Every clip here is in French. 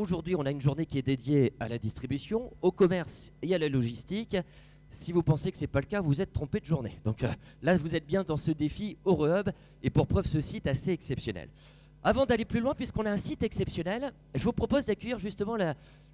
aujourd'hui, on a une journée qui est dédiée à la distribution, au commerce et à la logistique. Si vous pensez que ce n'est pas le cas, vous êtes trompé de journée. Donc là, vous êtes bien dans ce défi EuroHub et pour preuve, ce site assez exceptionnel. Avant d'aller plus loin, puisqu'on a un site exceptionnel, je vous propose d'accueillir justement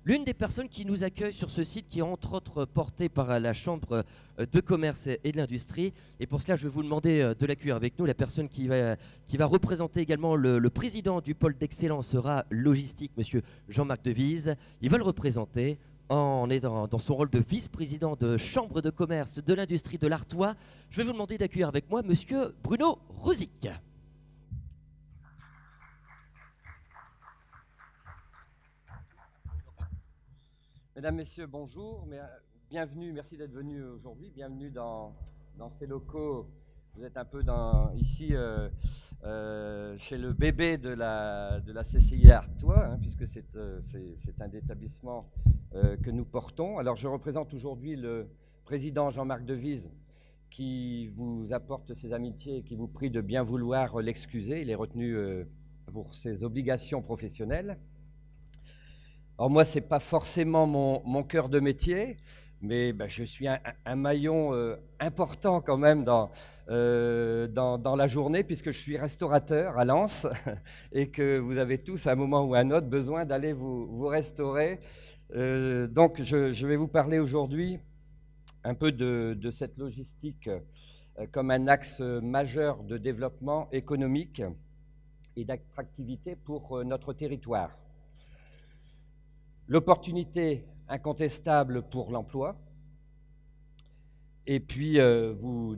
l'une des personnes qui nous accueille sur ce site, qui est entre autres portée par la Chambre de commerce et de l'industrie. Et pour cela, je vais vous demander de l'accueillir avec nous. La personne qui va représenter également le président du pôle d'excellence sera logistique, monsieur Jean-Marc Devise. Il va le représenter en est dans son rôle de vice-président de Chambre de commerce de l'industrie de l'Artois. Je vais vous demander d'accueillir avec moi monsieur Bruno Rosic. Mesdames, Messieurs, bonjour, bienvenue, merci d'être venus aujourd'hui, bienvenue dans ces locaux. Vous êtes un peu ici chez le bébé de la CCI Artois, hein, puisque c'est un établissement que nous portons. Alors je représente aujourd'hui le président Jean-Marc Devise qui vous apporte ses amitiés et qui vous prie de bien vouloir l'excuser. Il est retenu pour ses obligations professionnelles. Alors moi, ce n'est pas forcément mon cœur de métier, mais je suis un maillon important quand même dans la journée, puisque je suis restaurateur à Lens et que vous avez tous à un moment ou à un autre besoin d'aller vous restaurer. Donc je vais vous parler aujourd'hui un peu de cette logistique comme un axe majeur de développement économique et d'attractivité pour notre territoire. L'opportunité incontestable pour l'emploi, et puis vous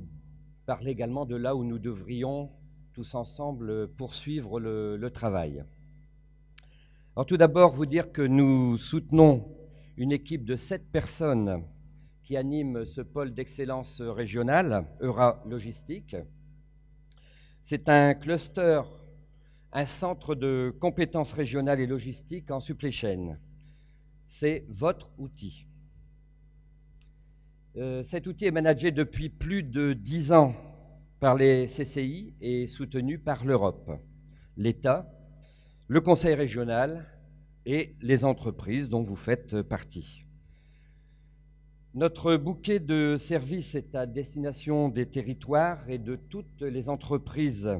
parlez également de là où nous devrions tous ensemble poursuivre le travail. Alors tout d'abord, vous dire que nous soutenons une équipe de 7 personnes qui anime ce pôle d'excellence régional, Eura-Logistique. C'est un cluster, un centre de compétences régionales et logistiques en supply chain. C'est votre outil. Cet outil est managé depuis plus de 10 ans par les CCI et soutenu par l'Europe, l'État, le Conseil régional et les entreprises dont vous faites partie. Notre bouquet de services est à destination des territoires et de toutes les entreprises.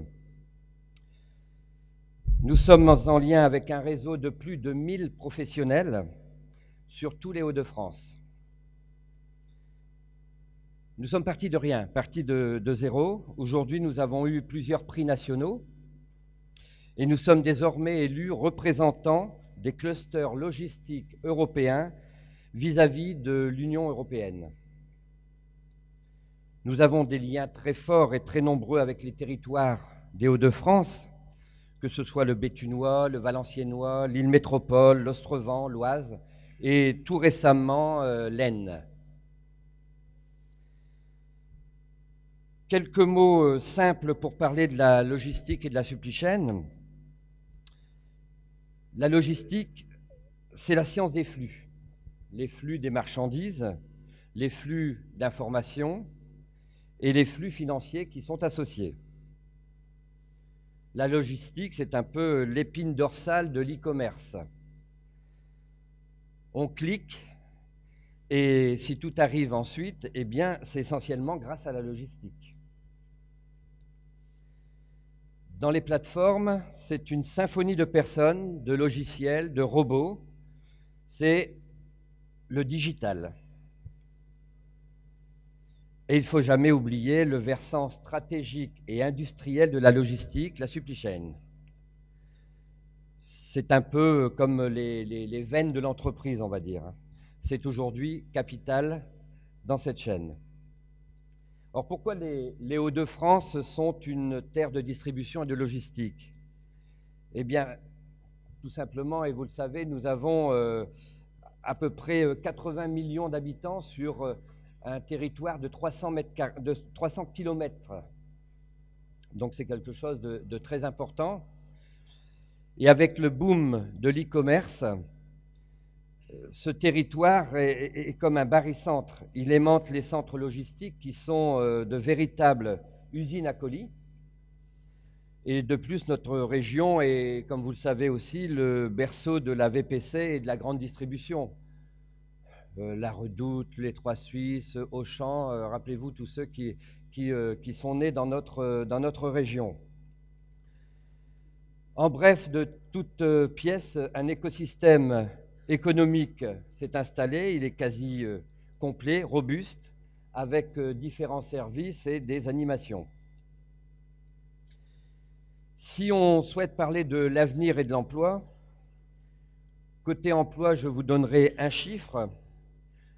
Nous sommes en lien avec un réseau de plus de 1000 professionnels sur tous les Hauts-de-France. Nous sommes partis de rien, partis de zéro. Aujourd'hui, nous avons eu plusieurs prix nationaux et nous sommes désormais élus représentants des clusters logistiques européens vis-à-vis de l'Union européenne. Nous avons des liens très forts et très nombreux avec les territoires des Hauts-de-France, que ce soit le Béthunois, le Valenciennois, l'île Métropole, l'Ostrevent, l'Oise, et tout récemment l'Aisne. Quelques mots simples pour parler de la logistique et de la supply chain. La logistique, c'est la science des flux. Les flux des marchandises, les flux d'informations et les flux financiers qui sont associés. La logistique, c'est un peu l'épine dorsale de l'e-commerce. On clique et si tout arrive ensuite, eh bien, c'est essentiellement grâce à la logistique. Dans les plateformes, c'est une symphonie de personnes, de logiciels, de robots. C'est le digital. Et il ne faut jamais oublier le versant stratégique et industriel de la logistique, la supply chain. C'est un peu comme les veines de l'entreprise, on va dire. C'est aujourd'hui capital dans cette chaîne. Alors pourquoi les Hauts-de-France sont une terre de distribution et de logistique? Eh bien, tout simplement, et vous le savez, nous avons à peu près 80 millions d'habitants sur un territoire de 300 km. Donc c'est quelque chose de très important. Et avec le boom de l'e-commerce, ce territoire est comme un barycentre. Il aimante les centres logistiques qui sont de véritables usines à colis. Et de plus, notre région est, comme vous le savez aussi, le berceau de la VPC et de la grande distribution. La Redoute, les Trois Suisses, Auchan, rappelez-vous tous ceux qui sont nés dans notre région. En bref, de toute pièce, un écosystème économique s'est installé, il est quasi complet, robuste, avec différents services et des animations. Si on souhaite parler de l'avenir et de l'emploi, côté emploi, je vous donnerai un chiffre.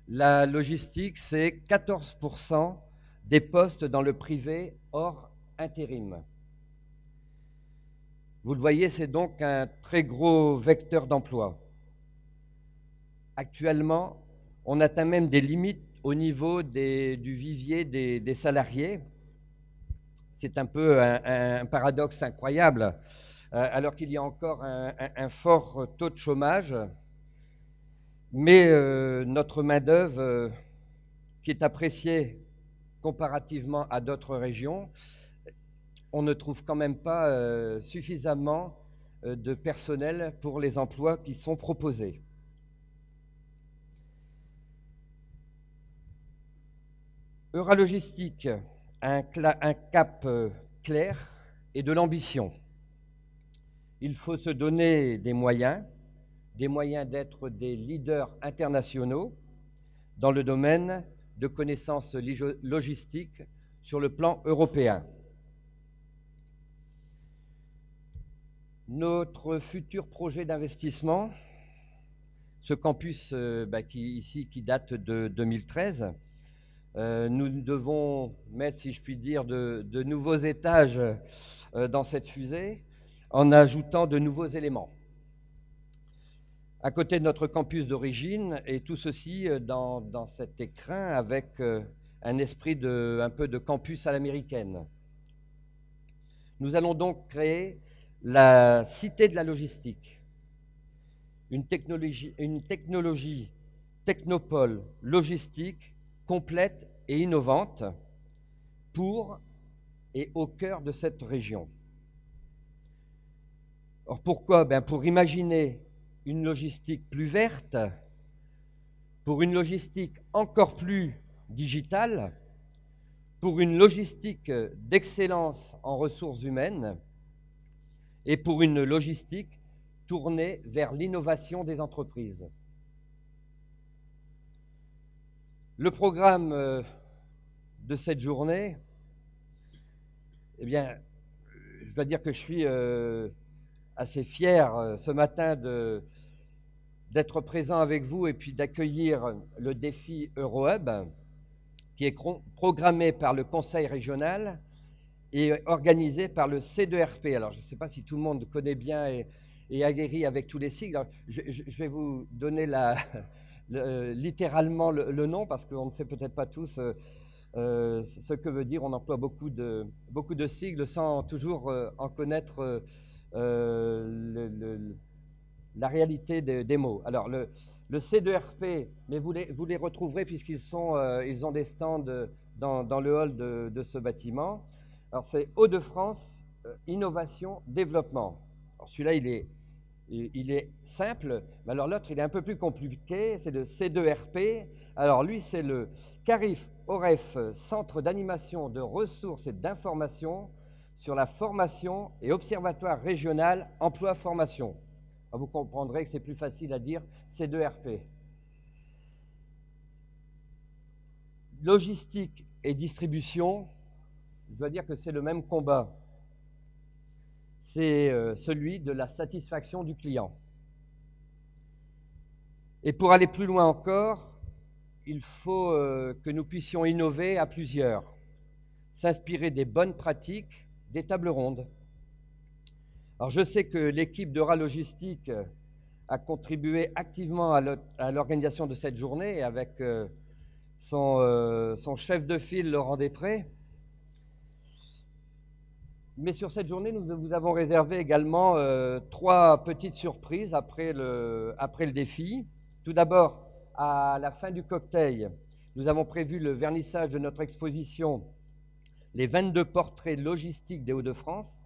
La logistique, c'est 14% des postes dans le privé hors intérim. Vous le voyez, c'est donc un très gros vecteur d'emploi. Actuellement, on atteint même des limites au niveau du vivier des salariés. C'est un peu un paradoxe incroyable, alors qu'il y a encore un fort taux de chômage. Mais notre main-d'œuvre, qui est appréciée comparativement à d'autres régions, on ne trouve quand même pas suffisamment de personnel pour les emplois qui sont proposés. Euralogistique a un cap clair et de l'ambition. Il faut se donner des moyens d'être des leaders internationaux dans le domaine de connaissances logistiques sur le plan européen. Notre futur projet d'investissement, ce campus qui date de 2013, nous devons mettre, si je puis dire, de nouveaux étages dans cette fusée en ajoutant de nouveaux éléments. À côté de notre campus d'origine, et tout ceci dans cet écrin avec un esprit un peu de campus à l'américaine. Nous allons donc créer la Cité de la logistique, une technologie technopole logistique complète et innovante pour et au cœur de cette région. Or pourquoi ? Pour imaginer une logistique plus verte, pour une logistique encore plus digitale, pour une logistique d'excellence en ressources humaines et pour une logistique tournée vers l'innovation des entreprises. Le programme de cette journée, eh bien, je dois dire que je suis assez fier ce matin d'être présent avec vous et puis d'accueillir le défi EuroHub qui est programmé par le Conseil régional et organisé par le C2RP. Alors, je ne sais pas si tout le monde connaît bien et aguerri avec tous les sigles. Alors, je vais vous donner littéralement le nom parce qu'on ne sait peut-être pas tous ce que veut dire. On emploie beaucoup de sigles sans toujours en connaître la réalité des mots. Alors, le C2RP, mais vous les retrouverez puisqu'ils ont des stands dans le hall de ce bâtiment. Alors, c'est Hauts-de-France, Innovation, Développement. Alors, celui-là, il est simple, mais alors l'autre, il est un peu plus compliqué, c'est le C2RP. Alors, lui, c'est le CARIF-OREF, Centre d'animation de ressources et d'information sur la formation et Observatoire régional emploi-formation. Vous comprendrez que c'est plus facile à dire C2RP. Logistique et distribution, je dois dire que c'est le même combat. C'est celui de la satisfaction du client. Et pour aller plus loin encore, il faut que nous puissions innover à plusieurs, s'inspirer des bonnes pratiques, des tables rondes. Alors je sais que l'équipe d'Euralogistique a contribué activement à l'organisation de cette journée avec son chef de file Laurent Després. Mais sur cette journée, nous vous avons réservé également 3 petites surprises après le défi. Tout d'abord, à la fin du cocktail, nous avons prévu le vernissage de notre exposition « Les 22 portraits logistiques des Hauts-de-France ».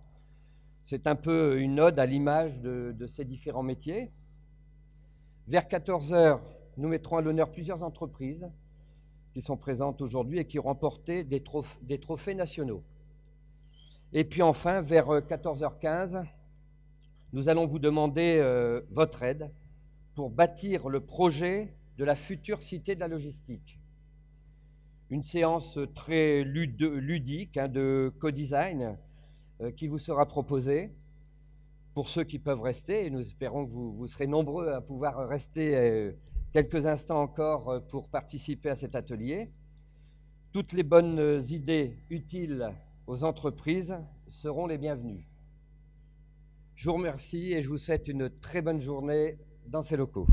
C'est un peu une ode à l'image de ces différents métiers. Vers 14 heures, nous mettrons à l'honneur plusieurs entreprises qui sont présentes aujourd'hui et qui ont remporté des trophées nationaux. Et puis enfin, vers 14h15, nous allons vous demander votre aide pour bâtir le projet de la future cité de la logistique. Une séance très ludique de co-design qui vous sera proposée pour ceux qui peuvent rester. Et nous espérons que vous serez nombreux à pouvoir rester quelques instants encore pour participer à cet atelier. Toutes les bonnes idées utiles aux entreprises seront les bienvenues. Je vous remercie et je vous souhaite une très bonne journée dans ces locaux.